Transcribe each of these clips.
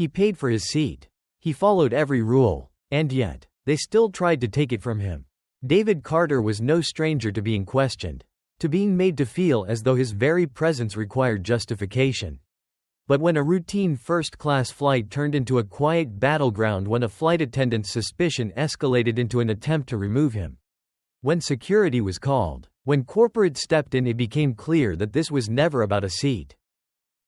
He paid for his seat. He followed every rule. And yet, they still tried to take it from him. David Carter was no stranger to being questioned, to being made to feel as though his very presence required justification. But when a routine first-class flight turned into a quiet battleground, when a flight attendant's suspicion escalated into an attempt to remove him, when security was called, when corporate stepped in, it became clear that this was never about a seat.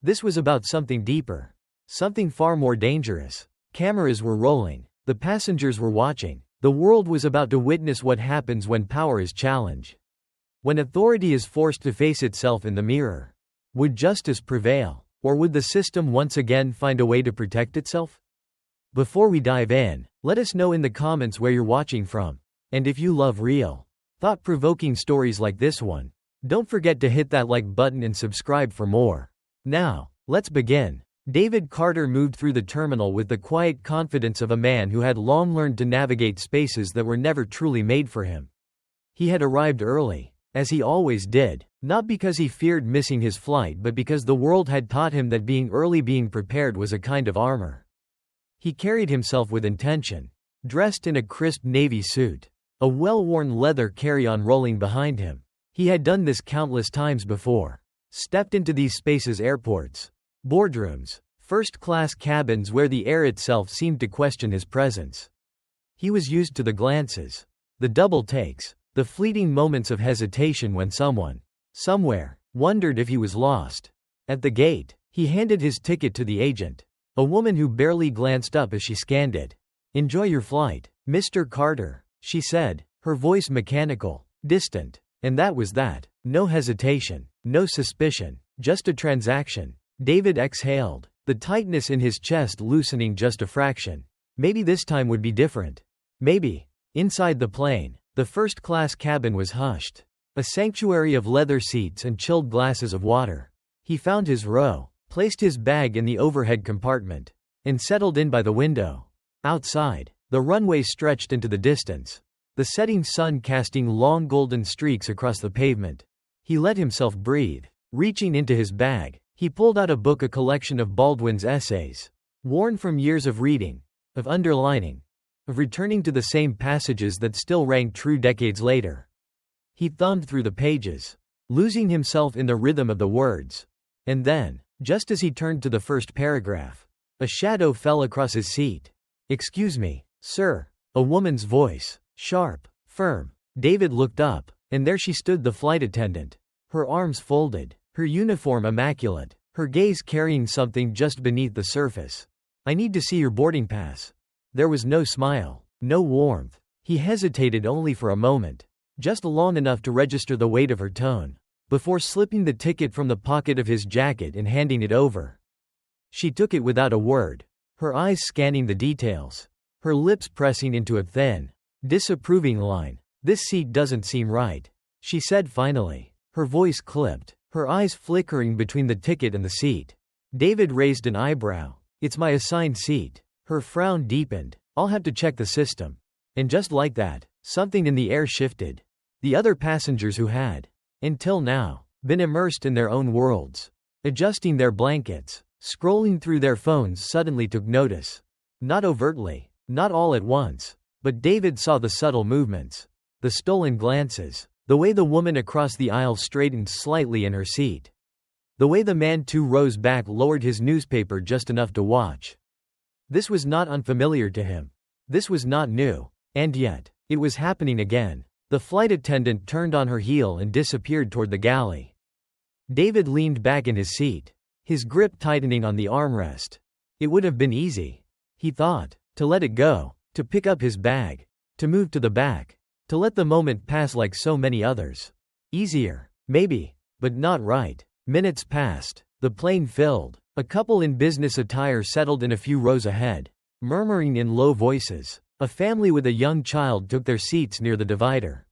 This was about something deeper. Something far more dangerous. Cameras were rolling. The passengers were watching. The world was about to witness what happens when power is challenged. When authority is forced to face itself in the mirror. Would justice prevail? Or would the system once again find a way to protect itself? Before we dive in, let us know in the comments where you're watching from. And if you love real, thought-provoking stories like this one, don't forget to hit that like button and subscribe for more. Now, let's begin. David Carter moved through the terminal with the quiet confidence of a man who had long learned to navigate spaces that were never truly made for him. He had arrived early, as he always did, not because he feared missing his flight but because the world had taught him that being early, being prepared, was a kind of armor. He carried himself with intention, dressed in a crisp navy suit, a well-worn leather carry-on rolling behind him. He had done this countless times before. Stepped into these spaces: airports, boardrooms, first-class cabins where the air itself seemed to question his presence. He was used to the glances, the double takes, the fleeting moments of hesitation when someone, somewhere, wondered if he was lost. At the gate, he handed his ticket to the agent, a woman who barely glanced up as she scanned it. "Enjoy your flight, Mr. Carter," she said, her voice mechanical, distant. And that was that. No hesitation, no suspicion, just a transaction. David exhaled, the tightness in his chest loosening just a fraction. Maybe this time would be different. Maybe. Inside the plane, the first-class cabin was hushed. A sanctuary of leather seats and chilled glasses of water. He found his row, placed his bag in the overhead compartment, and settled in by the window. Outside, the runway stretched into the distance, the setting sun casting long golden streaks across the pavement. He let himself breathe. Reaching into his bag, he pulled out a book, a collection of Baldwin's essays, worn from years of reading, of underlining, of returning to the same passages that still rang true decades later. He thumbed through the pages, losing himself in the rhythm of the words. And then, just as he turned to the first paragraph, a shadow fell across his seat. "Excuse me, sir," a woman's voice, sharp, firm. David looked up, and there she stood, the flight attendant, her arms folded, her uniform immaculate, her gaze carrying something just beneath the surface. "I need to see your boarding pass." There was no smile, no warmth. He hesitated only for a moment, just long enough to register the weight of her tone, before slipping the ticket from the pocket of his jacket and handing it over. She took it without a word, her eyes scanning the details, her lips pressing into a thin, disapproving line. "This seat doesn't seem right," she said finally, her voice clipped, her eyes flickering between the ticket and the seat. David raised an eyebrow. "It's my assigned seat." Her frown deepened. "I'll have to check the system." And just like that, something in the air shifted. The other passengers who had, until now, been immersed in their own worlds, adjusting their blankets, scrolling through their phones, suddenly took notice. Not overtly, not all at once, but David saw the subtle movements, the stolen glances, the way the woman across the aisle straightened slightly in her seat, the way the man 2 rows back lowered his newspaper just enough to watch. This was not unfamiliar to him. This was not new. And yet, it was happening again. The flight attendant turned on her heel and disappeared toward the galley. David leaned back in his seat, his grip tightening on the armrest. It would have been easy, he thought, to let it go, to pick up his bag, to move to the back, to let the moment pass like so many others. Easier, maybe, but not right. Minutes passed. The plane filled. A couple in business attire settled in a few rows ahead, murmuring in low voices. A family with a young child took their seats near the divider,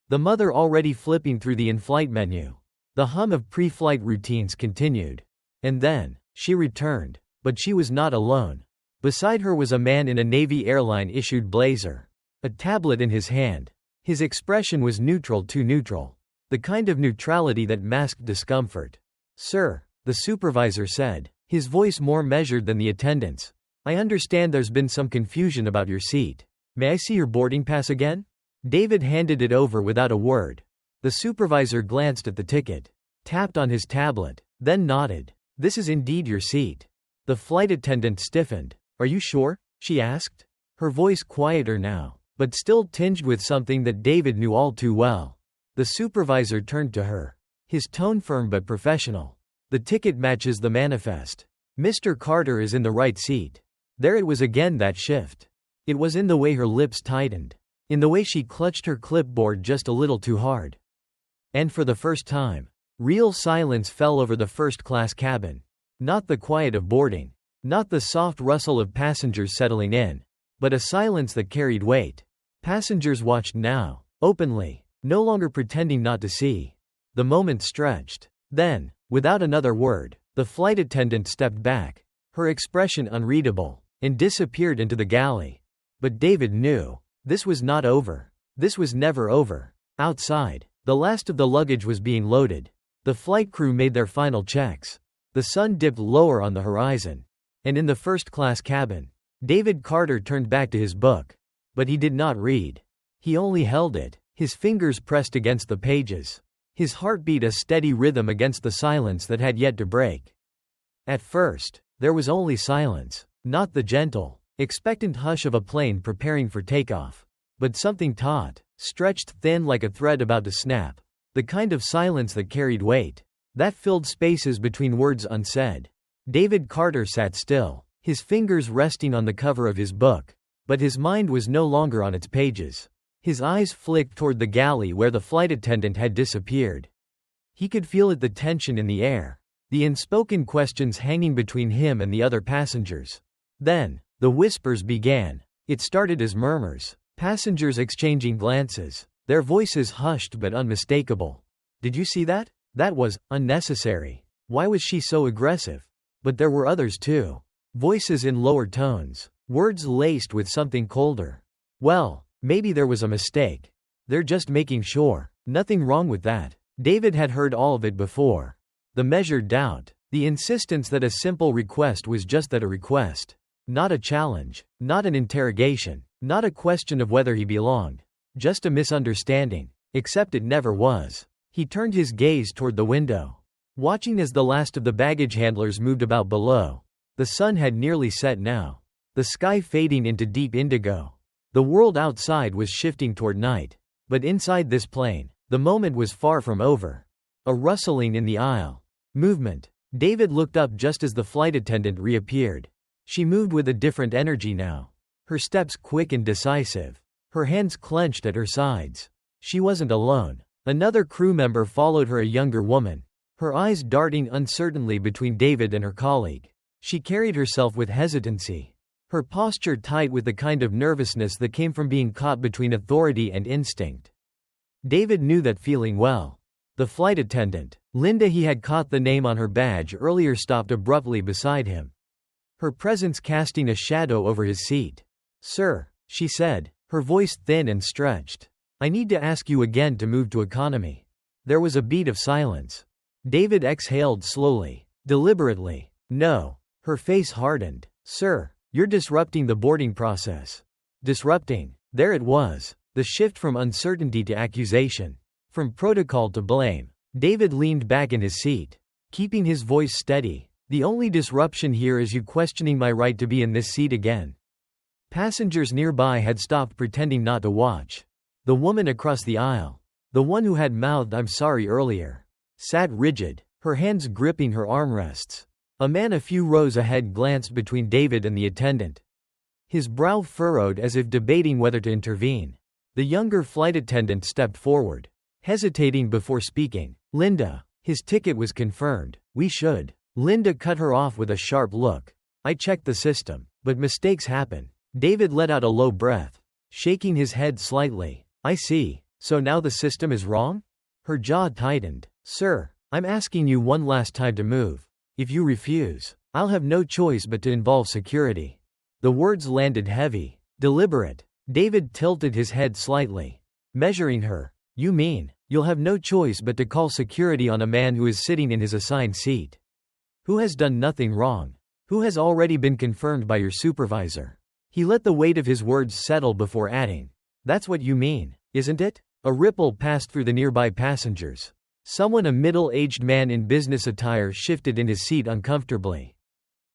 the mother already flipping through the in-flight menu. The hum of pre-flight routines continued. And then, she returned. But she was not alone. Beside her was a man in a Navy airline-issued blazer, a tablet in his hand. His expression was neutral, too neutral. The kind of neutrality that masked discomfort. "Sir," the supervisor said, his voice more measured than the attendant's. I understand there's been some confusion about your seat. May I see your boarding pass again? David handed it over without a word. The supervisor glanced at the ticket, tapped on his tablet, then nodded. This is indeed your seat. The flight attendant stiffened. Are you sure? She asked. Her voice quieter now, but still tinged with something that David knew all too well. The supervisor turned to her, his tone firm but professional. The ticket matches the manifest. Mr. Carter is in the right seat. There it was again, that shift. It was in the way her lips tightened, in the way she clutched her clipboard just a little too hard. And for the first time, real silence fell over the first-class cabin. Not the quiet of boarding, not the soft rustle of passengers settling in, but a silence that carried weight. Passengers watched now, openly, no longer pretending not to see. The moment stretched. Then, without another word, the flight attendant stepped back, her expression unreadable, and disappeared into the galley. But David knew. This was not over. This was never over. Outside, the last of the luggage was being loaded. The flight crew made their final checks. The sun dipped lower on the horizon. And in the first-class cabin, David Carter turned back to his book. But he did not read. He only held it, his fingers pressed against the pages, his heartbeat a steady rhythm against the silence that had yet to break. At first, there was only silence, not the gentle, expectant hush of a plane preparing for takeoff, but something taut, stretched thin like a thread about to snap, the kind of silence that carried weight, that filled spaces between words unsaid. David Carter sat still, his fingers resting on the cover of his book, but his mind was no longer on its pages. His eyes flicked toward the galley where the flight attendant had disappeared. He could feel it, the tension in the air, the unspoken questions hanging between him and the other passengers. Then, the whispers began. It started as murmurs, passengers exchanging glances, their voices hushed but unmistakable. Did you see that? That was unnecessary. Why was she so aggressive? But there were others too. Voices in lower tones, words laced with something colder. Well, maybe there was a mistake. They're just making sure. Nothing wrong with that. David had heard all of it before. The measured doubt, the insistence that a simple request was just that, a request. Not a challenge, not an interrogation, not a question of whether he belonged. Just a misunderstanding. Except it never was. He turned his gaze toward the window, watching as the last of the baggage handlers moved about below. The sun had nearly set now, the sky fading into deep indigo. The world outside was shifting toward night. But inside this plane, the moment was far from over. A rustling in the aisle. Movement. David looked up just as the flight attendant reappeared. She moved with a different energy now. Her steps quick and decisive. Her hands clenched at her sides. She wasn't alone. Another crew member followed her, a younger woman, her eyes darting uncertainly between David and her colleague. She carried herself with hesitancy, her posture tight with the kind of nervousness that came from being caught between authority and instinct. David knew that feeling well. The flight attendant, Linda, he had caught the name on her badge earlier, stopped abruptly beside him, her presence casting a shadow over his seat. "Sir," she said, her voice thin and stretched, "I need to ask you again to move to economy." There was a beat of silence. David exhaled slowly, deliberately. "No." Her face hardened. "Sir, you're disrupting the boarding process." Disrupting. There it was. The shift from uncertainty to accusation. From protocol to blame. David leaned back in his seat, keeping his voice steady. "The only disruption here is you questioning my right to be in this seat again." Passengers nearby had stopped pretending not to watch. The woman across the aisle, the one who had mouthed "I'm sorry" earlier, sat rigid, her hands gripping her armrests. A man a few rows ahead glanced between David and the attendant, his brow furrowed as if debating whether to intervene. The younger flight attendant stepped forward, hesitating before speaking. "Linda, his ticket was confirmed. We should." Linda cut her off with a sharp look. "I checked the system, but mistakes happen." David let out a low breath, shaking his head slightly. "I see. So now the system is wrong?" Her jaw tightened. "Sir, I'm asking you one last time to move. If you refuse, I'll have no choice but to involve security." The words landed heavy, deliberate. David tilted his head slightly, measuring her. "You mean, you'll have no choice but to call security on a man who is sitting in his assigned seat? Who has done nothing wrong?" Who has already been confirmed by your supervisor. He let the weight of his words settle before adding, "That's what you mean, isn't it?" A ripple passed through the nearby passengers. Someone, a middle-aged man in business attire, shifted in his seat uncomfortably.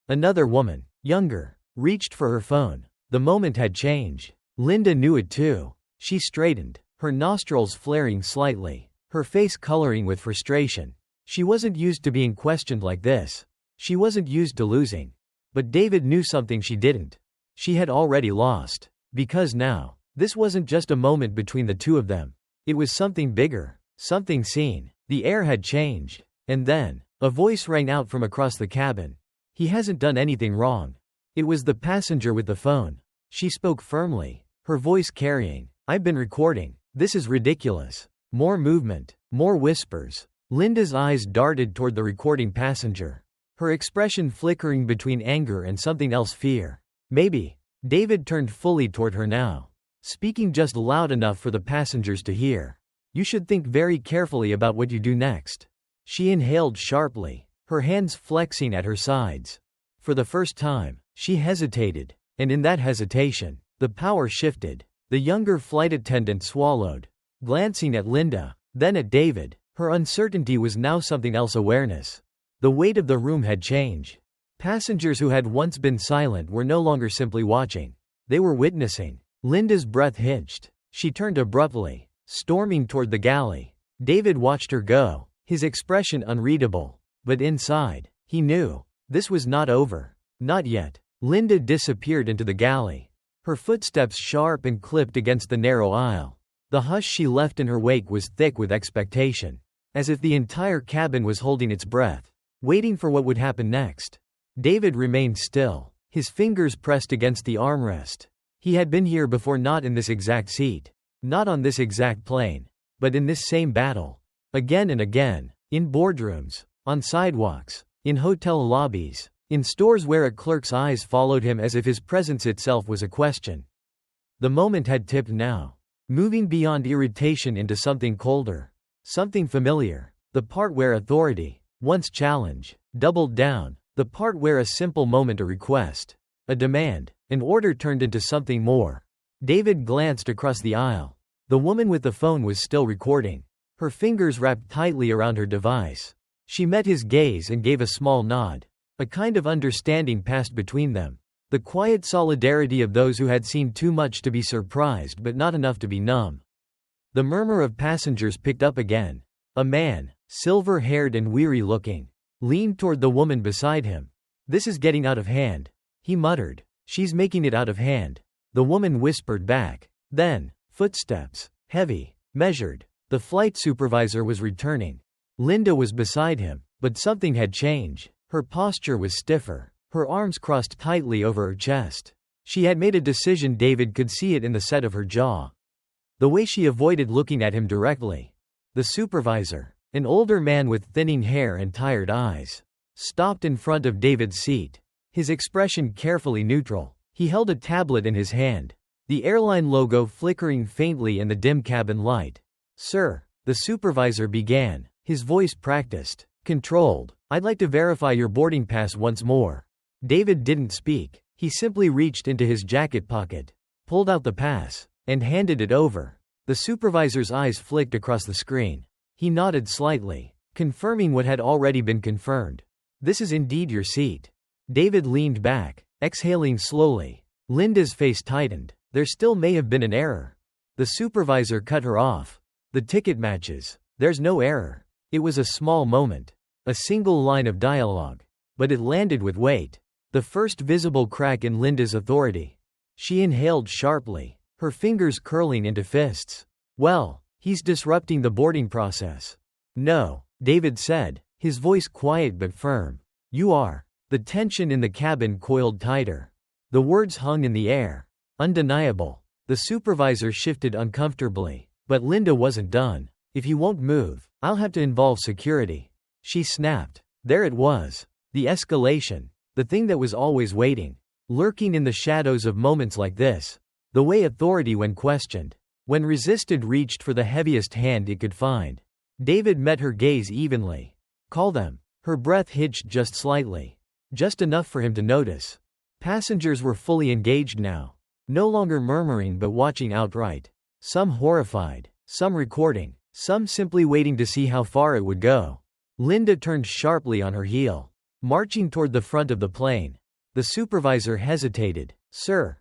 Another woman, younger, reached for her phone. The moment had changed. Linda knew it too. She straightened, her nostrils flaring slightly, her face coloring with frustration. She wasn't used to being questioned like this. She wasn't used to losing. But David knew something she didn't. She had already lost. Because now, this wasn't just a moment between the two of them. It was something bigger, something seen. The air had changed. And then, a voice rang out from across the cabin. "He hasn't done anything wrong." It was the passenger with the phone. She spoke firmly, her voice carrying, "I've been recording. This is ridiculous." More movement, more whispers. Linda's eyes darted toward the recording passenger, her expression flickering between anger and something else, fear. Maybe. David turned fully toward her now, speaking just loud enough for the passengers to hear. "You should think very carefully about what you do next." She inhaled sharply, her hands flexing at her sides. For the first time, she hesitated, and in that hesitation, the power shifted. The younger flight attendant swallowed, glancing at Linda, then at David. Her uncertainty was now something else, awareness. The weight of the room had changed. Passengers who had once been silent were no longer simply watching. They were witnessing. Linda's breath hitched. She turned abruptly, storming toward the galley. David watched her go, his expression unreadable. But inside, he knew, this was not over. Not yet. Linda disappeared into the galley, her footsteps sharp and clipped against the narrow aisle. The hush she left in her wake was thick with expectation, as if the entire cabin was holding its breath, waiting for what would happen next. David remained still, his fingers pressed against the armrest. He had been here before, not in this exact seat, not on this exact plane, but in this same battle. Again and again, in boardrooms, on sidewalks, in hotel lobbies, in stores where a clerk's eyes followed him as if his presence itself was a question. The moment had tipped now, moving beyond irritation into something colder, something familiar. The part where authority, once challenge, doubled down. The part where a simple moment, a request, a demand, an order turned into something more. David glanced across the aisle. The woman with the phone was still recording, her fingers wrapped tightly around her device. She met his gaze and gave a small nod. A kind of understanding passed between them. The quiet solidarity of those who had seen too much to be surprised but not enough to be numb. The murmur of passengers picked up again. A man, silver-haired and weary-looking, leaned toward the woman beside him. "This is getting out of hand," he muttered. "She's making it out of hand." The woman whispered back. Then, footsteps, heavy, measured. The flight supervisor was returning. Linda was beside him, but something had changed. Her posture was stiffer, her arms crossed tightly over her chest. She had made a decision. David could see it in the set of her jaw, the way she avoided looking at him directly. The supervisor, an older man with thinning hair and tired eyes, stopped in front of David's seat, his expression carefully neutral. He held a tablet in his hand, the airline logo flickering faintly in the dim cabin light. "Sir," the supervisor began, his voice practiced, controlled, "I'd like to verify your boarding pass once more." David didn't speak. He simply reached into his jacket pocket, pulled out the pass, and handed it over. The supervisor's eyes flicked across the screen. He nodded slightly, confirming what had already been confirmed. "This is indeed your seat." David leaned back, exhaling slowly. Linda's face tightened. There still may have been an error. The supervisor cut her off. "The ticket matches. There's no error." It was a small moment, a single line of dialogue, but it landed with weight. The first visible crack in Linda's authority. She inhaled sharply, her fingers curling into fists. "Well, he's disrupting the boarding process." "No," David said, his voice quiet but firm. "You are." The tension in the cabin coiled tighter. The words hung in the air, undeniable. The supervisor shifted uncomfortably. But Linda wasn't done. "If you won't move, I'll have to involve security." She snapped. There it was. The escalation. The thing that was always waiting, lurking in the shadows of moments like this. The way authority, when questioned, when resisted, reached for the heaviest hand it could find. David met her gaze evenly. "Call them." Her breath hitched just slightly. Just enough for him to notice. Passengers were fully engaged now. No longer murmuring but watching outright. Some horrified, some recording, some simply waiting to see how far it would go. Linda turned sharply on her heel, marching toward the front of the plane. The supervisor hesitated. Sir,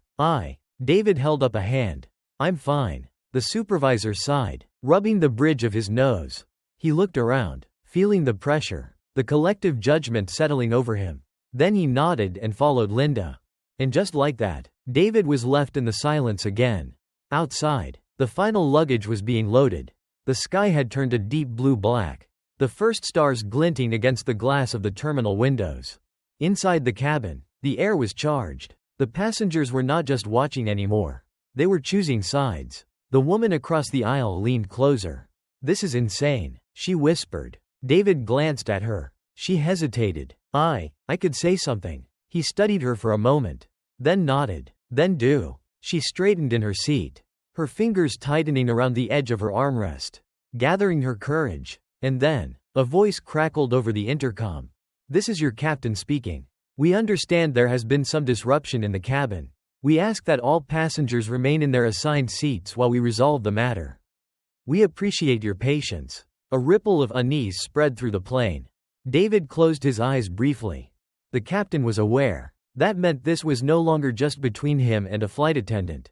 David held up a hand. I'm fine. The supervisor sighed, rubbing the bridge of his nose. He looked around, feeling the pressure, the collective judgment settling over him. Then he nodded and followed Linda. And just like that, David was left in the silence again. Outside, the final luggage was being loaded. The sky had turned a deep blue black, the first stars glinting against the glass of the terminal windows. Inside the cabin, the air was charged. The passengers were not just watching anymore. They were choosing sides. The woman across the aisle leaned closer. This is insane, she whispered. David glanced at her. She hesitated. I could say something. He studied her for a moment, then nodded. Then do. She straightened in her seat, her fingers tightening around the edge of her armrest, gathering her courage. And then, a voice crackled over the intercom. This is your captain speaking. We understand there has been some disruption in the cabin. We ask that all passengers remain in their assigned seats while we resolve the matter. We appreciate your patience. A ripple of unease spread through the plane. David closed his eyes briefly. The captain was aware. That meant this was no longer just between him and a flight attendant.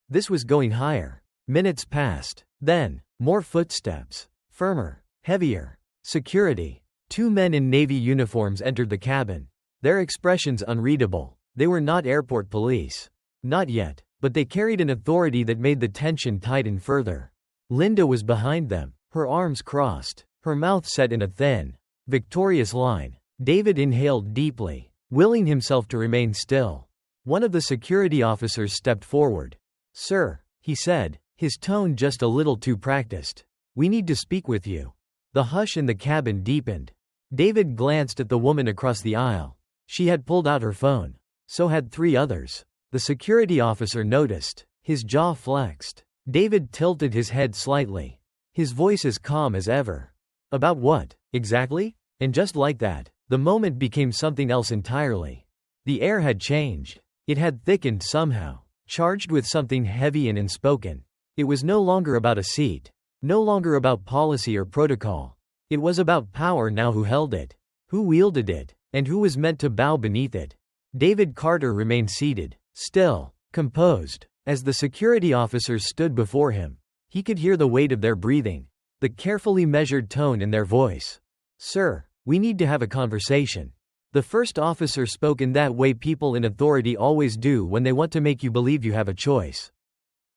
This was going higher. Minutes passed. Then, more footsteps. Firmer. Heavier. Security. 2 men in Navy uniforms entered the cabin. Their expressions unreadable. They were not airport police. Not yet, but they carried an authority that made the tension tighten further. Linda was behind them, her arms crossed, her mouth set in a thin, victorious line. David inhaled deeply, willing himself to remain still. One of the security officers stepped forward. Sir, he said, his tone just a little too practiced. We need to speak with you. The hush in the cabin deepened. David glanced at the woman across the aisle. She had pulled out her phone. So had 3 others. The security officer noticed. His jaw flexed. David tilted his head slightly. His voice as calm as ever. About what, exactly? And just like that, the moment became something else entirely. The air had changed. It had thickened somehow, charged with something heavy and unspoken. It was no longer about a seat. No longer about policy or protocol. It was about power now. Who held it? Who wielded it? And who was meant to bow beneath it? David Carter remained seated, still, composed. As the security officers stood before him, he could hear the weight of their breathing, the carefully measured tone in their voice. Sir, we need to have a conversation. The first officer spoke in that way people in authority always do when they want to make you believe you have a choice.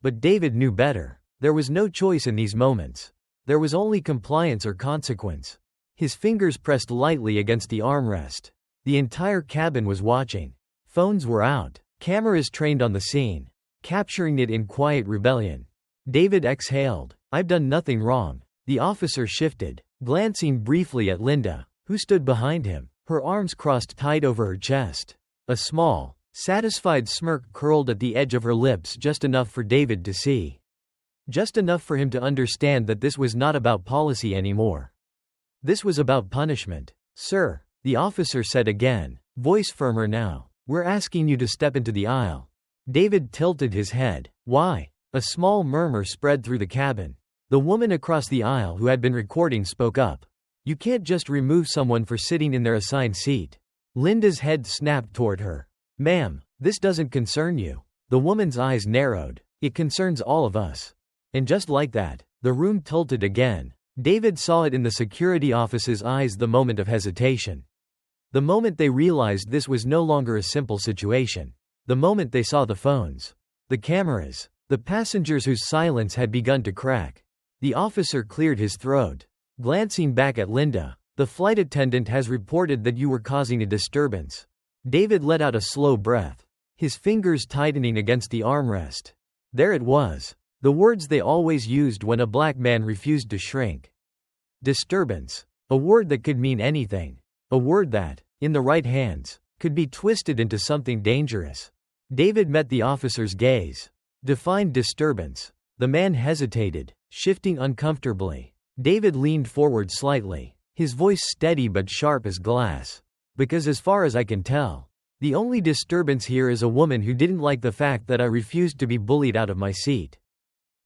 But David knew better. There was no choice in these moments. There was only compliance or consequence. His fingers pressed lightly against the armrest. The entire cabin was watching. Phones were out. Cameras trained on the scene, capturing it in quiet rebellion. David exhaled. I've done nothing wrong. The officer shifted, glancing briefly at Linda, who stood behind him, her arms crossed tight over her chest. A small, satisfied smirk curled at the edge of her lips, just enough for David to see. Just enough for him to understand that this was not about policy anymore. This was about punishment. Sir, the officer said again, voice firmer now. We're asking you to step into the aisle. David tilted his head. Why? A small murmur spread through the cabin. The woman across the aisle who had been recording spoke up. You can't just remove someone for sitting in their assigned seat. Linda's head snapped toward her. Ma'am, this doesn't concern you. The woman's eyes narrowed. It concerns all of us. And just like that, the room tilted again. David saw it in the security officer's eyes, the moment of hesitation. The moment they realized this was no longer a simple situation. The moment they saw the phones, the cameras, the passengers whose silence had begun to crack. The officer cleared his throat. Glancing back at Linda, the flight attendant has reported that you were causing a disturbance. David let out a slow breath, his fingers tightening against the armrest. There it was. The words they always used when a black man refused to shrink. Disturbance. A word that could mean anything. A word that, in the right hands, could be twisted into something dangerous. David met the officer's gaze. Defined disturbance. The man hesitated, shifting uncomfortably. David leaned forward slightly, his voice steady but sharp as glass. Because as far as I can tell, the only disturbance here is a woman who didn't like the fact that I refused to be bullied out of my seat.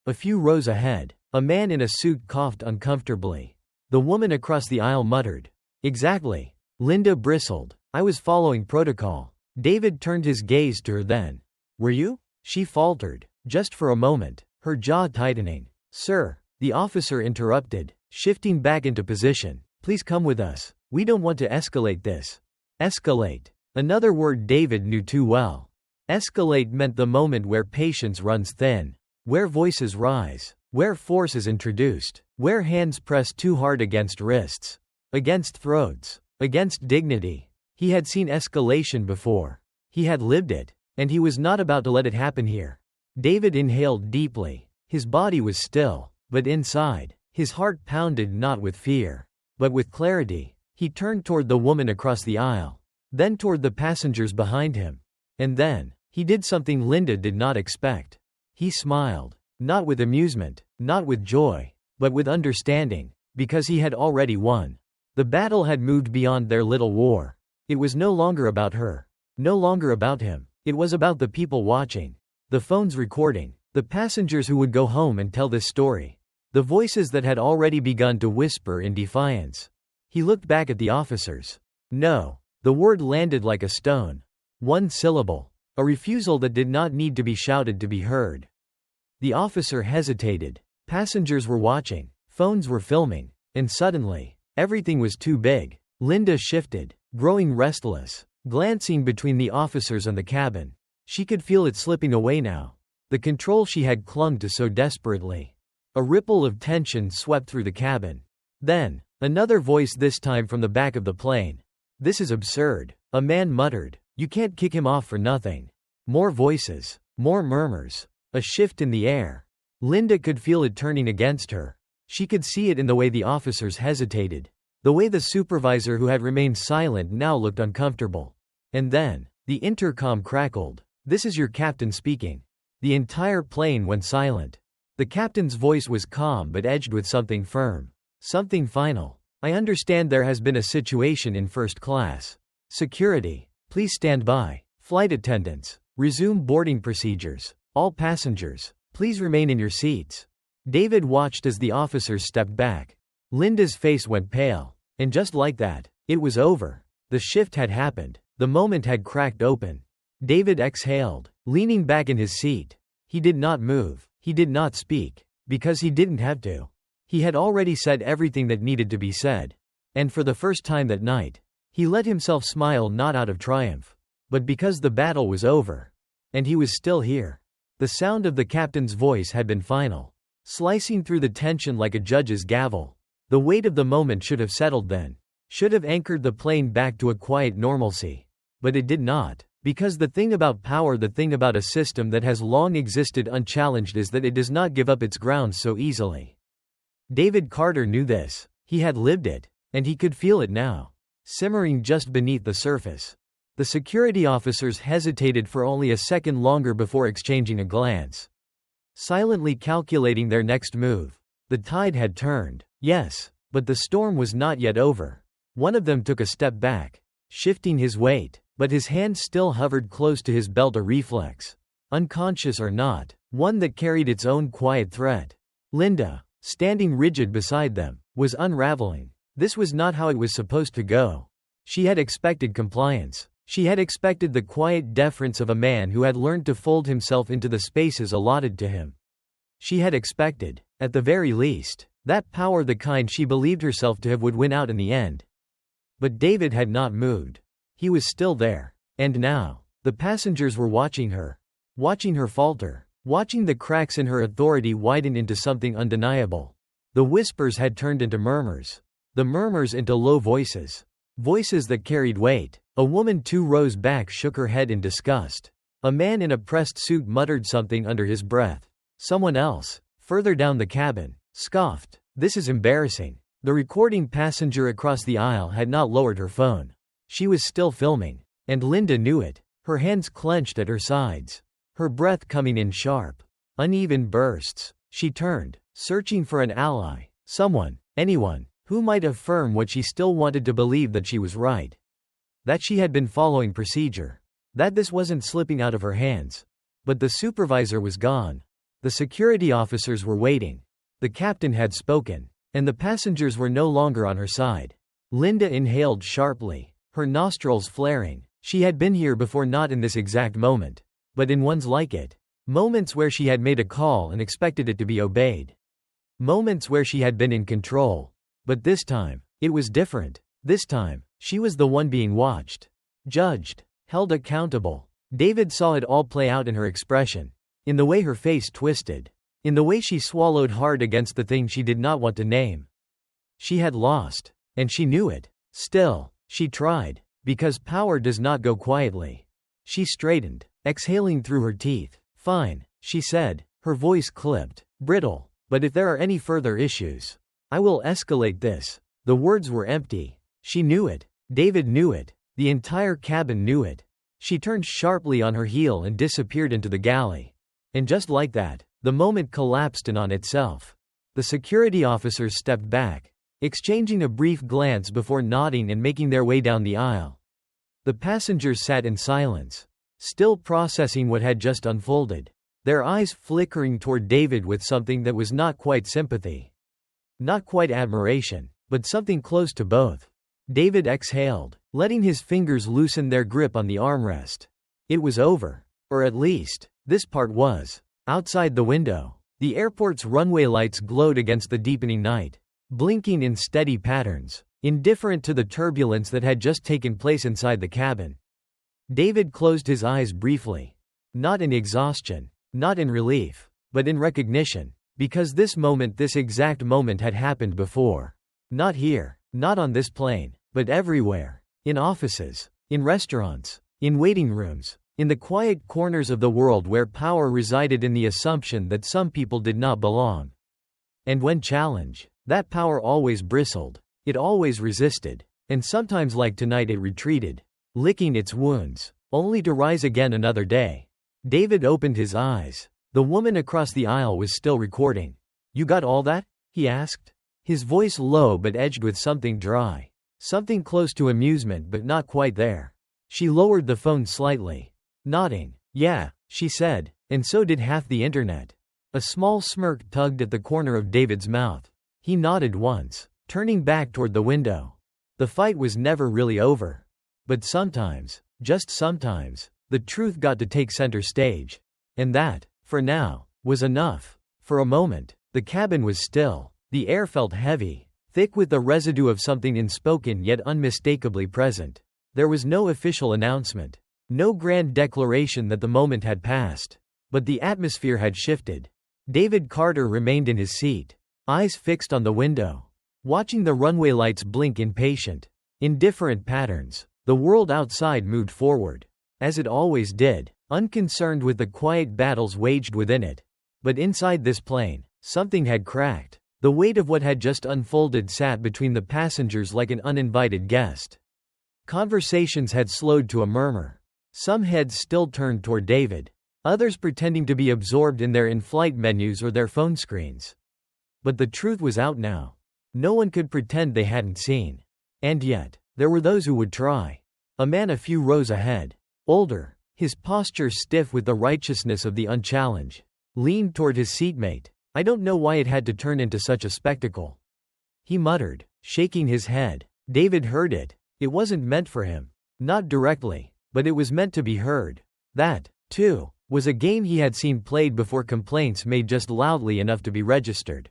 A few rows ahead, a man in a suit coughed uncomfortably. The woman across the aisle muttered, "Exactly." Linda bristled. "I was following protocol." David turned his gaze to her then. "Were you?" She faltered, just for a moment, her jaw tightening. "Sir," the officer interrupted, shifting back into position. "Please come with us. We don't want to escalate this." Escalate. Another word David knew too well. Escalate meant the moment where patience runs thin, where voices rise, where force is introduced, where hands press too hard against wrists, against throats, against dignity. He had seen escalation before. He had lived it, and he was not about to let it happen here. David inhaled deeply. His body was still, but inside, his heart pounded not with fear, but with clarity. He turned toward the woman across the aisle, then toward the passengers behind him. And then, he did something Linda did not expect. He smiled. Not with amusement, not with joy, but with understanding, because he had already won. The battle had moved beyond their little war. It was no longer about her. No longer about him. It was about the people watching. The phones recording. The passengers who would go home and tell this story. The voices that had already begun to whisper in defiance. He looked back at the officers. No. The word landed like a stone. One syllable. A refusal that did not need to be shouted to be heard. The officer hesitated. Passengers were watching. Phones were filming. And suddenly, everything was too big. Linda shifted, growing restless, glancing between the officers and the cabin. She could feel it slipping away now. The control she had clung to so desperately. A ripple of tension swept through the cabin. Then, another voice, this time from the back of the plane. "This is absurd," a man muttered. "You can't kick him off for nothing." More voices. More murmurs. A shift in the air. Linda could feel it turning against her. She could see it in the way the officers hesitated. The way the supervisor who had remained silent now looked uncomfortable. And then, the intercom crackled. "This is your captain speaking." The entire plane went silent. The captain's voice was calm but edged with something firm. Something final. "I understand there has been a situation in first class. Security, please stand by. Flight attendants, resume boarding procedures. All passengers, please remain in your seats." David watched as the officers stepped back. Linda's face went pale. And just like that, it was over. The shift had happened. The moment had cracked open. David exhaled, leaning back in his seat. He did not move. He did not speak. Because he didn't have to. He had already said everything that needed to be said. And for the first time that night, he let himself smile, not out of triumph, but because the battle was over. And he was still here. The sound of the captain's voice had been final, slicing through the tension like a judge's gavel. The weight of the moment should have settled then, should have anchored the plane back to a quiet normalcy. But it did not, because the thing about power, the thing about a system that has long existed unchallenged, is that it does not give up its ground so easily. David Carter knew this. He had lived it, and he could feel it now, simmering just beneath the surface. The security officers hesitated for only a second longer before exchanging a glance, silently calculating their next move. The tide had turned, yes, but the storm was not yet over. One of them took a step back, shifting his weight, but his hand still hovered close to his belt, a reflex, unconscious or not, one that carried its own quiet threat. Linda, standing rigid beside them, was unraveling. This was not how it was supposed to go. She had expected compliance. She had expected the quiet deference of a man who had learned to fold himself into the spaces allotted to him. She had expected, at the very least, that power, the kind she believed herself to have, would win out in the end. But David had not moved. He was still there. And now, the passengers were watching her falter, watching the cracks in her authority widen into something undeniable. The whispers had turned into murmurs. The murmurs into low voices. Voices that carried weight. A woman 2 rows back shook her head in disgust. A man in a pressed suit muttered something under his breath. Someone else, further down the cabin, scoffed. "This is embarrassing." The recording passenger across the aisle had not lowered her phone. She was still filming. And Linda knew it. Her hands clenched at her sides. Her breath coming in sharp, uneven bursts. She turned, searching for an ally. Someone, anyone, who might affirm what she still wanted to believe, that she was right. That she had been following procedure. That this wasn't slipping out of her hands. But the supervisor was gone. The security officers were waiting. The captain had spoken. And the passengers were no longer on her side. Linda inhaled sharply, her nostrils flaring. She had been here before, not in this exact moment, but in ones like it. Moments where she had made a call and expected it to be obeyed. Moments where she had been in control. But this time, it was different. This time, she was the one being watched, judged, held accountable. David saw it all play out in her expression, in the way her face twisted, in the way she swallowed hard against the thing she did not want to name. She had lost, and she knew it. Still, she tried, because power does not go quietly. She straightened, exhaling through her teeth. "Fine," she said, her voice clipped, brittle. "But if there are any further issues, I will escalate this." The words were empty. She knew it. David knew it. The entire cabin knew it. She turned sharply on her heel and disappeared into the galley. And just like that, the moment collapsed in on itself. The security officers stepped back, exchanging a brief glance before nodding and making their way down the aisle. The passengers sat in silence, still processing what had just unfolded, their eyes flickering toward David with something that was not quite sympathy, not quite admiration, but something close to both. David exhaled, letting his fingers loosen their grip on the armrest. It was over. Or at least, this part was. Outside the window, the airport's runway lights glowed against the deepening night, blinking in steady patterns, indifferent to the turbulence that had just taken place inside the cabin. David closed his eyes briefly. Not in exhaustion, not in relief, but in recognition. Because this moment, this exact moment, had happened before. Not here, not on this plane, but everywhere. In offices, in restaurants, in waiting rooms, in the quiet corners of the world where power resided in the assumption that some people did not belong. And when challenged, that power always bristled. It always resisted. And sometimes, like tonight, it retreated, licking its wounds, only to rise again another day. David opened his eyes. The woman across the aisle was still recording. "You got all that?" he asked. His voice low but edged with something dry. Something close to amusement but not quite there. She lowered the phone slightly. Nodding. "Yeah," she said, "and so did half the internet." A small smirk tugged at the corner of David's mouth. He nodded once, turning back toward the window. The fight was never really over. But sometimes, just sometimes, the truth got to take center stage. And that, for now, was enough. For a moment, the cabin was still. The air felt heavy, thick with the residue of something unspoken yet unmistakably present. There was no official announcement, no grand declaration that the moment had passed. But the atmosphere had shifted. David Carter remained in his seat, eyes fixed on the window, watching the runway lights blink in patient, indifferent patterns. The world outside moved forward, as it always did, unconcerned with the quiet battles waged within it. But inside this plane, something had cracked. The weight of what had just unfolded sat between the passengers like an uninvited guest. Conversations had slowed to a murmur. Some heads still turned toward David, others pretending to be absorbed in their in-flight menus or their phone screens. But the truth was out now. No one could pretend they hadn't seen. And yet, there were those who would try. A man a few rows ahead, older, his posture stiff with the righteousness of the unchallenged, leaned toward his seatmate. "I don't know why it had to turn into such a spectacle," he muttered, shaking his head. David heard it. It wasn't meant for him. Not directly, but it was meant to be heard. That, too, was a game he had seen played before, complaints made just loudly enough to be registered,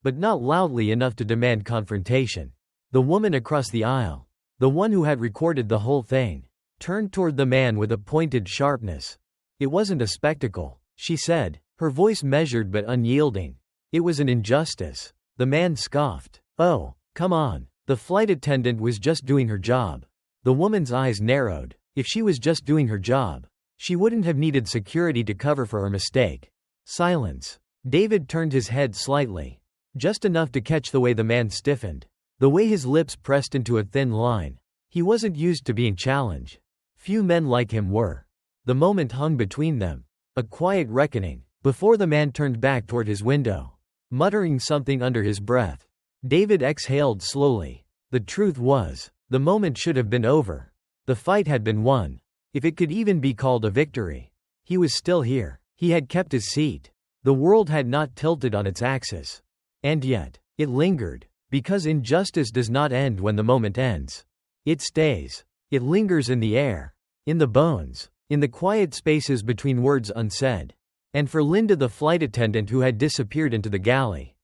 but not loudly enough to demand confrontation. The woman across the aisle, the one who had recorded the whole thing, turned toward the man with a pointed sharpness. "It wasn't a spectacle," she said, her voice measured but unyielding. "It was an injustice." The man scoffed. "Oh, come on. The flight attendant was just doing her job." The woman's eyes narrowed. If she was just doing her job, she wouldn't have needed security to cover for her mistake. Silence. David turned his head slightly, just enough to catch the way the man stiffened, the way his lips pressed into a thin line. He wasn't used to being challenged. Few men like him were. The moment hung between them, a quiet reckoning, before the man turned back toward his window, muttering something under his breath. David exhaled slowly. The truth was, the moment should have been over. The fight had been won. If it could even be called a victory. He was still here. He had kept his seat. The world had not tilted on its axis. And yet, it lingered. Because injustice does not end when the moment ends. It stays. It lingers in the air. In the bones. In the quiet spaces between words unsaid. And for Linda, the flight attendant who had disappeared into the galley.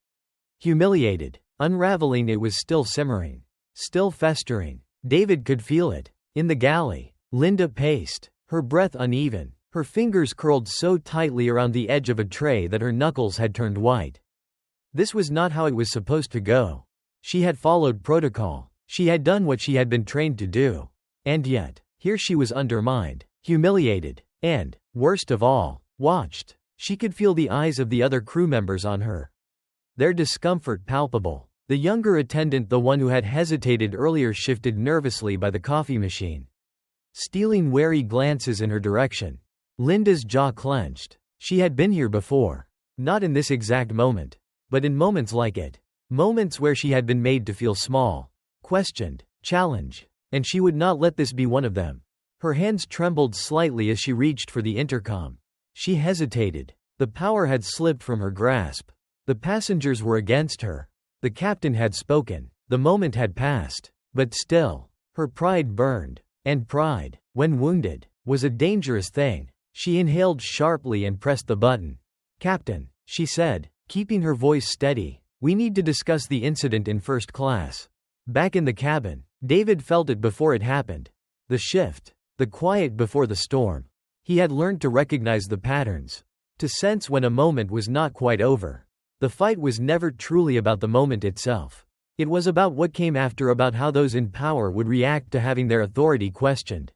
Humiliated. Unraveling, it was still simmering. Still festering. David could feel it. In the galley. Linda paced. Her breath uneven. Her fingers curled so tightly around the edge of a tray that her knuckles had turned white. This was not how it was supposed to go. She had followed protocol. She had done what she had been trained to do. And yet, here she was undermined, humiliated, and, worst of all, watched. She could feel the eyes of the other crew members on her. Their discomfort palpable. The younger attendant, the one who had hesitated earlier, shifted nervously by the coffee machine, stealing wary glances in her direction. Linda's jaw clenched. She had been here before. Not in this exact moment. But in moments like it. Moments where she had been made to feel small, questioned, challenged. And she would not let this be one of them. Her hands trembled slightly as she reached for the intercom. She hesitated. The power had slipped from her grasp. The passengers were against her. The captain had spoken. The moment had passed. But still, her pride burned. And pride, when wounded, was a dangerous thing. She inhaled sharply and pressed the button. "Captain," she said, keeping her voice steady, "we need to discuss the incident in first class." Back in the cabin, David felt it before it happened. The shift. The quiet before the storm. He had learned to recognize the patterns. To sense when a moment was not quite over. The fight was never truly about the moment itself. It was about what came after, about how those in power would react to having their authority questioned.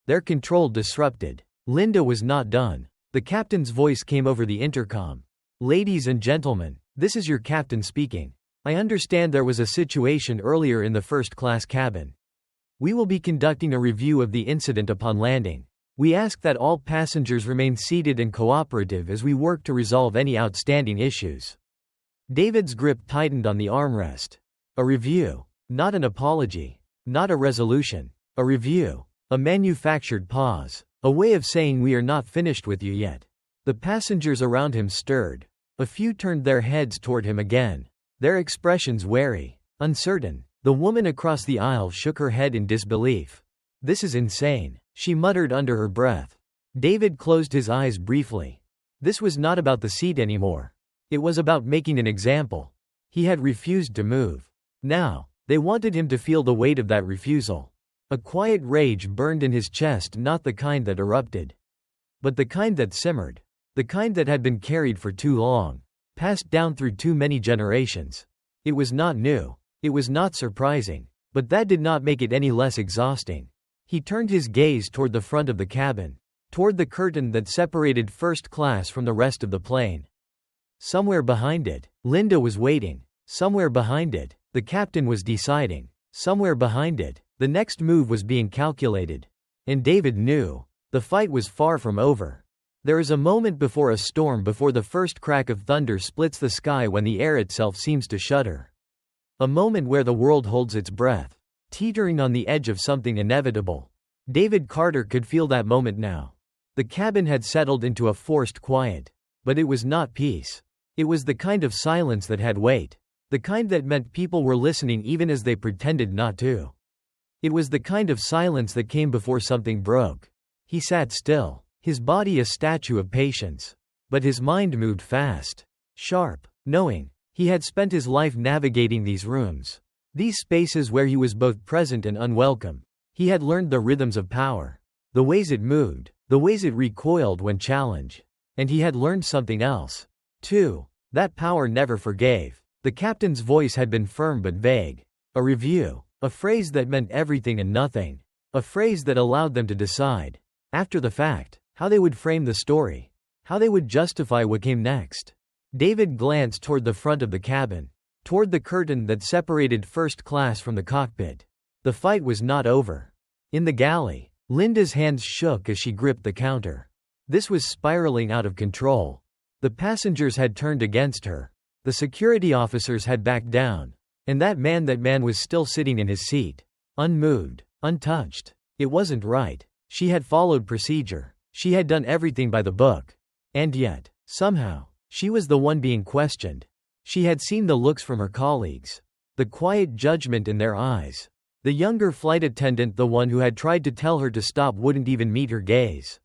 Their control disrupted. Linda was not done. The captain's voice came over the intercom. "Ladies and gentlemen, this is your captain speaking. I understand there was a situation earlier in the first-class cabin. We will be conducting a review of the incident upon landing. We ask that all passengers remain seated and cooperative as we work to resolve any outstanding issues." David's grip tightened on the armrest. A review. Not an apology. Not a resolution. A review. A manufactured pause. A way of saying, "We are not finished with you yet." The passengers around him stirred. A few turned their heads toward him again. Their expressions wary, uncertain. The woman across the aisle shook her head in disbelief. "This is insane," she muttered under her breath. David closed his eyes briefly. This was not about the seat anymore. It was about making an example. He had refused to move. Now, they wanted him to feel the weight of that refusal. A quiet rage burned in his chest, not the kind that erupted, but the kind that simmered. The kind that had been carried for too long. Passed down through too many generations. It was not new. It was not surprising. But that did not make it any less exhausting. He turned his gaze toward the front of the cabin. Toward the curtain that separated first class from the rest of the plane. Somewhere behind it, Linda was waiting. Somewhere behind it, the captain was deciding. Somewhere behind it, the next move was being calculated. And David knew. The fight was far from over. There is a moment before a storm, before the first crack of thunder splits the sky, when the air itself seems to shudder. A moment where the world holds its breath, teetering on the edge of something inevitable. David Carter could feel that moment now. The cabin had settled into a forced quiet. But it was not peace. It was the kind of silence that had weight. The kind that meant people were listening even as they pretended not to. It was the kind of silence that came before something broke. He sat still, his body a statue of patience. But his mind moved fast. Sharp, knowing. He had spent his life navigating these rooms. These spaces where he was both present and unwelcome. He had learned the rhythms of power. The ways it moved. The ways it recoiled when challenged. And he had learned something else, too. That power never forgave. The captain's voice had been firm but vague. A review. A phrase that meant everything and nothing. A phrase that allowed them to decide, after the fact, how they would frame the story. How they would justify what came next. David glanced toward the front of the cabin. Toward the curtain that separated first class from the cockpit. The fight was not over. In the galley, Linda's hands shook as she gripped the counter. This was spiraling out of control. The passengers had turned against her. The security officers had backed down. And that man was still sitting in his seat. Unmoved, untouched. It wasn't right. She had followed procedure. She had done everything by the book. And yet, somehow, she was the one being questioned. She had seen the looks from her colleagues. The quiet judgment in their eyes. The younger flight attendant, the one who had tried to tell her to stop, wouldn't even meet her gaze.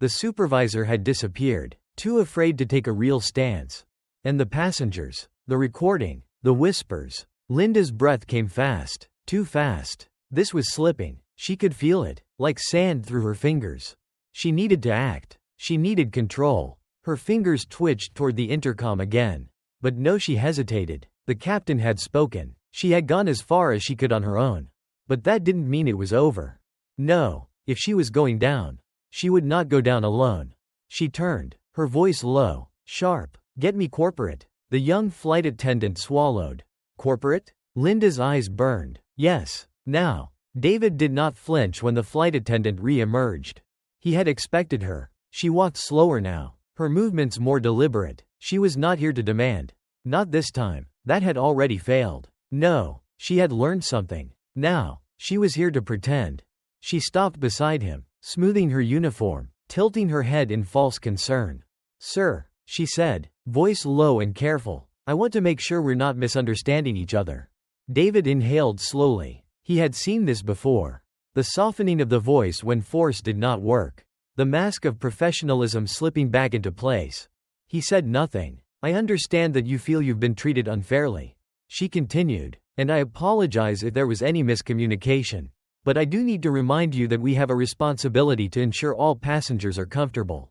The supervisor had disappeared, too afraid to take a real stance. And the passengers, the recording, the whispers. Linda's breath came fast, too fast. This was slipping. She could feel it, like sand through her fingers. She needed to act. She needed control. Her fingers twitched toward the intercom again. But no, she hesitated. The captain had spoken. She had gone as far as she could on her own. But that didn't mean it was over. No, if she was going down, she would not go down alone. She turned, her voice low, sharp. Get me corporate. The young flight attendant swallowed. Corporate? Linda's eyes burned. Yes, now. David did not flinch when the flight attendant re-emerged. He had expected her. She walked slower now, her movements more deliberate. She was not here to demand. Not this time. That had already failed. No, she had learned something. Now, she was here to pretend. She stopped beside him, smoothing her uniform, tilting her head in false concern. Sir, she said, voice low and careful, I want to make sure we're not misunderstanding each other. David inhaled slowly. He had seen this before. The softening of the voice when force did not work. The mask of professionalism slipping back into place. He said nothing. I understand that you feel you've been treated unfairly. She continued. And I apologize if there was any miscommunication. But I do need to remind you that we have a responsibility to ensure all passengers are comfortable.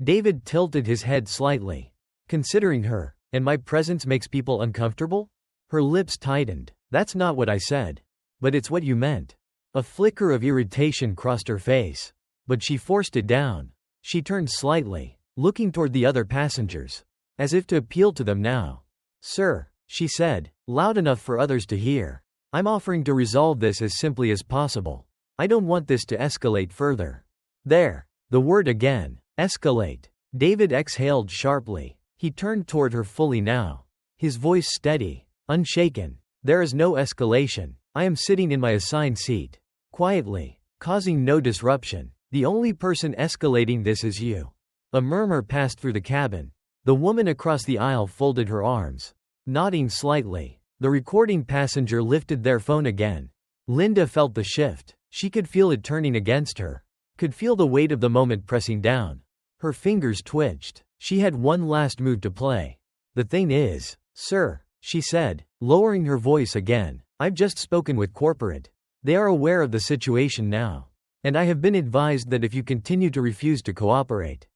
David tilted his head slightly. Considering her, and my presence makes people uncomfortable? Her lips tightened. That's not what I said. But it's what you meant. A flicker of irritation crossed her face. But she forced it down. She turned slightly, looking toward the other passengers, as if to appeal to them now. Sir, she said, loud enough for others to hear. I'm offering to resolve this as simply as possible. I don't want this to escalate further. There. The word again. Escalate. David exhaled sharply. He turned toward her fully now. His voice steady, unshaken. There is no escalation. I am sitting in my assigned seat. Quietly, causing no disruption. The only person escalating this is you. A murmur passed through the cabin. The woman across the aisle folded her arms. Nodding slightly, the recording passenger lifted their phone again. Linda felt the shift. She could feel it turning against her. Could feel the weight of the moment pressing down. Her fingers twitched. She had one last move to play. The thing is, sir, she said, lowering her voice again, I've just spoken with corporate. They are aware of the situation now. And I have been advised that if you continue to refuse to cooperate,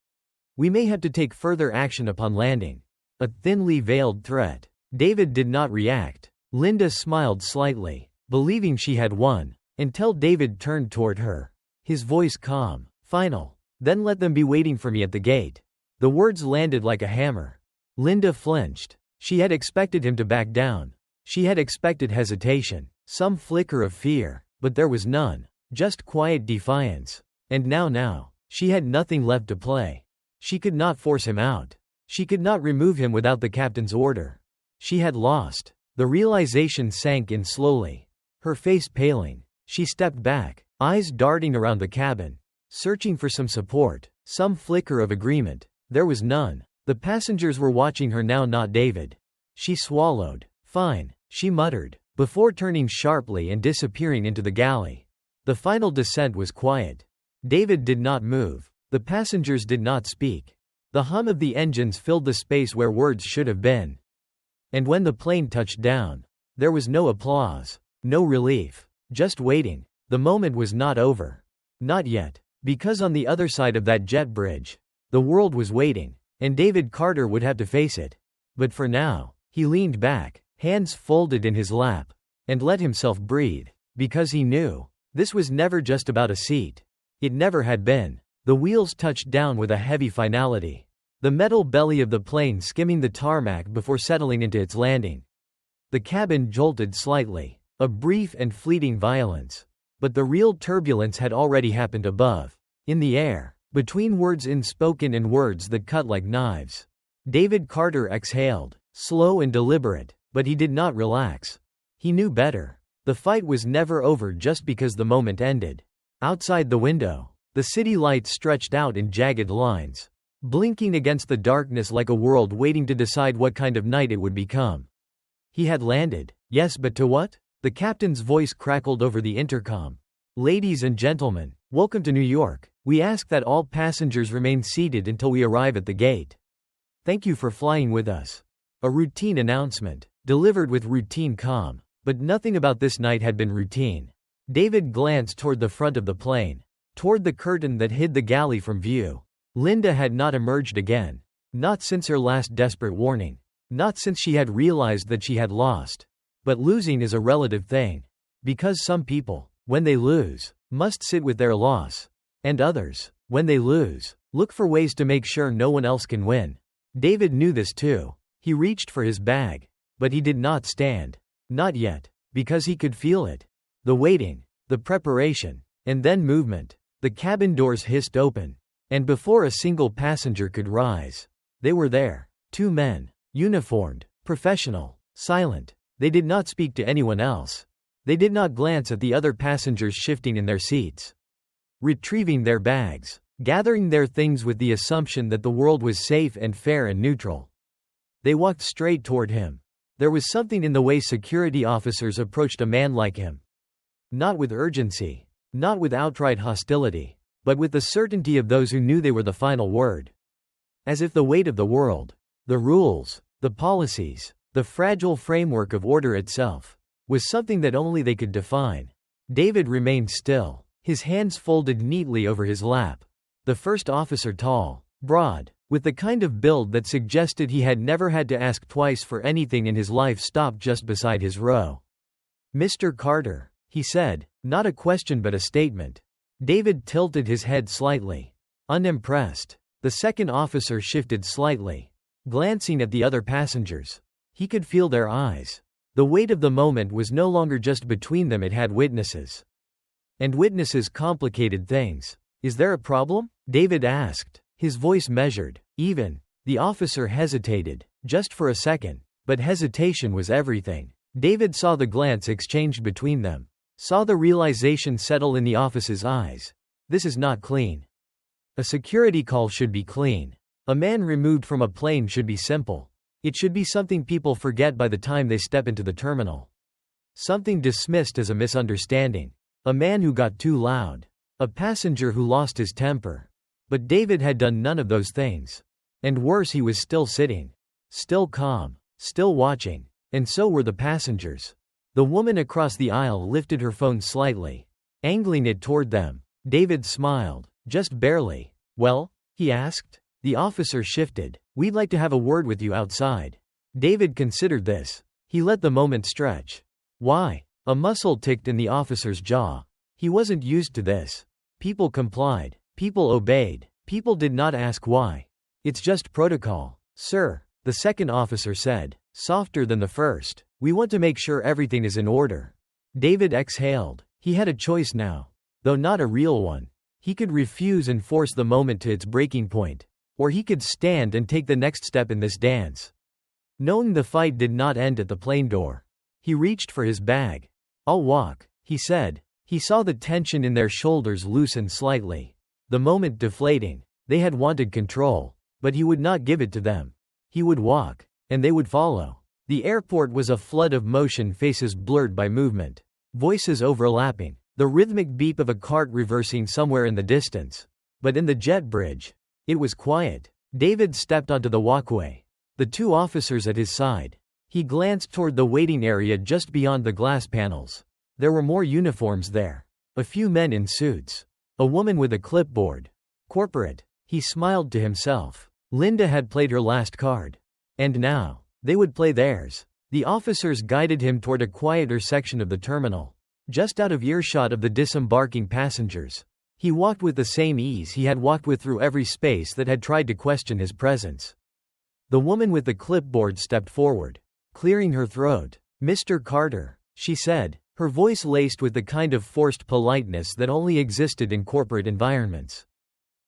we may have to take further action upon landing. A thinly veiled threat. David did not react. Linda smiled slightly, believing she had won, until David turned toward her. His voice calm, final. Then let them be waiting for me at the gate. The words landed like a hammer. Linda flinched. She had expected him to back down. She had expected hesitation, some flicker of fear, but there was none. Just quiet defiance. And now, she had nothing left to play. She could not force him out. She could not remove him without the captain's order. She had lost. The realization sank in slowly. Her face paling. She stepped back, eyes darting around the cabin, searching for some support, some flicker of agreement. There was none. The passengers were watching her now, not David. She swallowed. Fine, she muttered, before turning sharply and disappearing into the galley. The final descent was quiet. David did not move. The passengers did not speak. The hum of the engines filled the space where words should have been. And when the plane touched down, there was no applause, no relief, just waiting. The moment was not over. Not yet. Because on the other side of that jet bridge, the world was waiting, and David Carter would have to face it. But for now, he leaned back, hands folded in his lap, and let himself breathe, because he knew, this was never just about a seat. It never had been. The wheels touched down with a heavy finality. The metal belly of the plane skimming the tarmac before settling into its landing. The cabin jolted slightly, a brief and fleeting violence. But the real turbulence had already happened above. In the air, between words unspoken and words that cut like knives. David Carter exhaled, slow and deliberate, but he did not relax. He knew better. The fight was never over just because the moment ended. Outside the window, the city lights stretched out in jagged lines, blinking against the darkness like a world waiting to decide what kind of night it would become. He had landed. Yes, but to what? The captain's voice crackled over the intercom. Ladies and gentlemen, welcome to New York. We ask that all passengers remain seated until we arrive at the gate. Thank you for flying with us. A routine announcement, delivered with routine calm. But nothing about this night had been routine. David glanced toward the front of the plane, toward the curtain that hid the galley from view. Linda had not emerged again. Not since her last desperate warning. Not since she had realized that she had lost. But losing is a relative thing. Because some people, when they lose, must sit with their loss. And others, when they lose, look for ways to make sure no one else can win. David knew this too. He reached for his bag. But he did not stand. Not yet. Because he could feel it. The waiting, the preparation, and then movement. The cabin doors hissed open. And before a single passenger could rise, they were there. 2 men, uniformed, professional, silent. They did not speak to anyone else. They did not glance at the other passengers shifting in their seats, retrieving their bags, gathering their things with the assumption that the world was safe and fair and neutral. They walked straight toward him. There was something in the way security officers approached a man like him. Not with urgency, not with outright hostility, but with the certainty of those who knew they were the final word. As if the weight of the world, the rules, the policies, the fragile framework of order itself, was something that only they could define. David remained still, his hands folded neatly over his lap. The first officer, tall, broad, with the kind of build that suggested he had never had to ask twice for anything in his life, stopped just beside his row. "Mr. Carter," he said, not a question but a statement. David tilted his head slightly, unimpressed. The second officer shifted slightly, glancing at the other passengers. He could feel their eyes. The weight of the moment was no longer just between them, it had witnesses. And witnesses complicated things. "Is there a problem?" David asked, his voice measured, even. The officer hesitated, just for a second, but hesitation was everything. David saw the glance exchanged between them, saw the realization settle in the officer's eyes. This is not clean. A security call should be clean. A man removed from a plane should be simple. It should be something people forget by the time they step into the terminal. Something dismissed as a misunderstanding. A man who got too loud. A passenger who lost his temper. But David had done none of those things. And worse, he was still sitting. Still calm. Still watching. And so were the passengers. The woman across the aisle lifted her phone slightly, angling it toward them. David smiled, just barely. "Well?" he asked. The officer shifted. "We'd like to have a word with you outside." David considered this. He let the moment stretch. "Why?" A muscle ticked in the officer's jaw. He wasn't used to this. People complied. People obeyed. People did not ask why. "It's just protocol, sir," the second officer said, softer than the first. "We want to make sure everything is in order." David exhaled. He had a choice now. Though not a real one. He could refuse and force the moment to its breaking point. Or he could stand and take the next step in this dance. Knowing the fight did not end at the plane door. He reached for his bag. "I'll walk," he said. He saw the tension in their shoulders loosen slightly. The moment deflating. They had wanted control. But he would not give it to them. He would walk. And they would follow. The airport was a flood of motion, faces blurred by movement. Voices overlapping. The rhythmic beep of a cart reversing somewhere in the distance. But in the jet bridge, it was quiet. David stepped onto the walkway. The 2 officers at his side. He glanced toward the waiting area just beyond the glass panels. There were more uniforms there. A few men in suits. A woman with a clipboard. Corporate. He smiled to himself. Linda had played her last card. And now, they would play theirs. The officers guided him toward a quieter section of the terminal, just out of earshot of the disembarking passengers. He walked with the same ease he had walked with through every space that had tried to question his presence. The woman with the clipboard stepped forward, clearing her throat. "Mr. Carter," she said, her voice laced with the kind of forced politeness that only existed in corporate environments.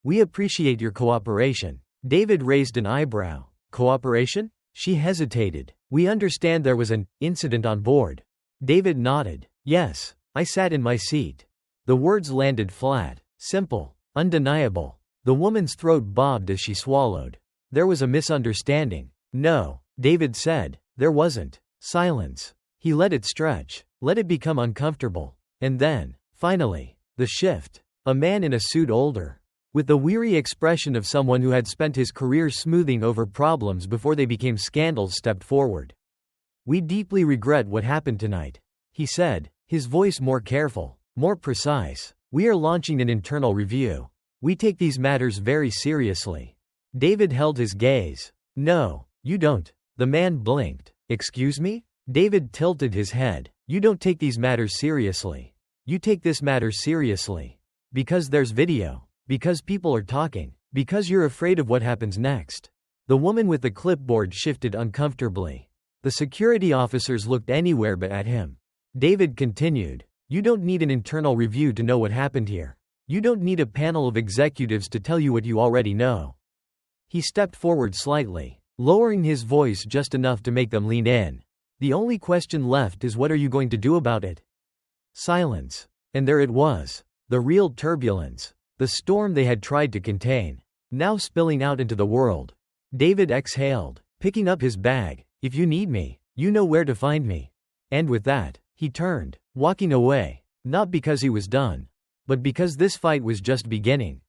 "We appreciate your cooperation." David raised an eyebrow. "Cooperation?" She hesitated. "We understand there was an incident on board." David nodded. "Yes, I sat in my seat." The words landed flat, simple, undeniable. The woman's throat bobbed as she swallowed. There was a misunderstanding. No, David said. There wasn't. Silence. He let it stretch. Let it become uncomfortable. And then, finally, the shift. A man in a suit, older, with the weary expression of someone who had spent his career smoothing over problems before they became scandals, stepped forward. "We deeply regret what happened tonight," he said, his voice more careful, more precise. "We are launching an internal review. We take these matters very seriously." David held his gaze. "No, you don't." The man blinked. "Excuse me?" David tilted his head. "You don't take these matters seriously. You take this matter seriously. Because there's video. Because people are talking. Because you're afraid of what happens next." The woman with the clipboard shifted uncomfortably. The security officers looked anywhere but at him. David continued. "You don't need an internal review to know what happened here. You don't need a panel of executives to tell you what you already know." He stepped forward slightly, lowering his voice just enough to make them lean in. "The only question left is, what are you going to do about it?" Silence. And there it was. The real turbulence. The storm they had tried to contain. Now spilling out into the world. David exhaled, picking up his bag. "If you need me, you know where to find me." And with that, he turned, walking away. Not because he was done, but because this fight was just beginning.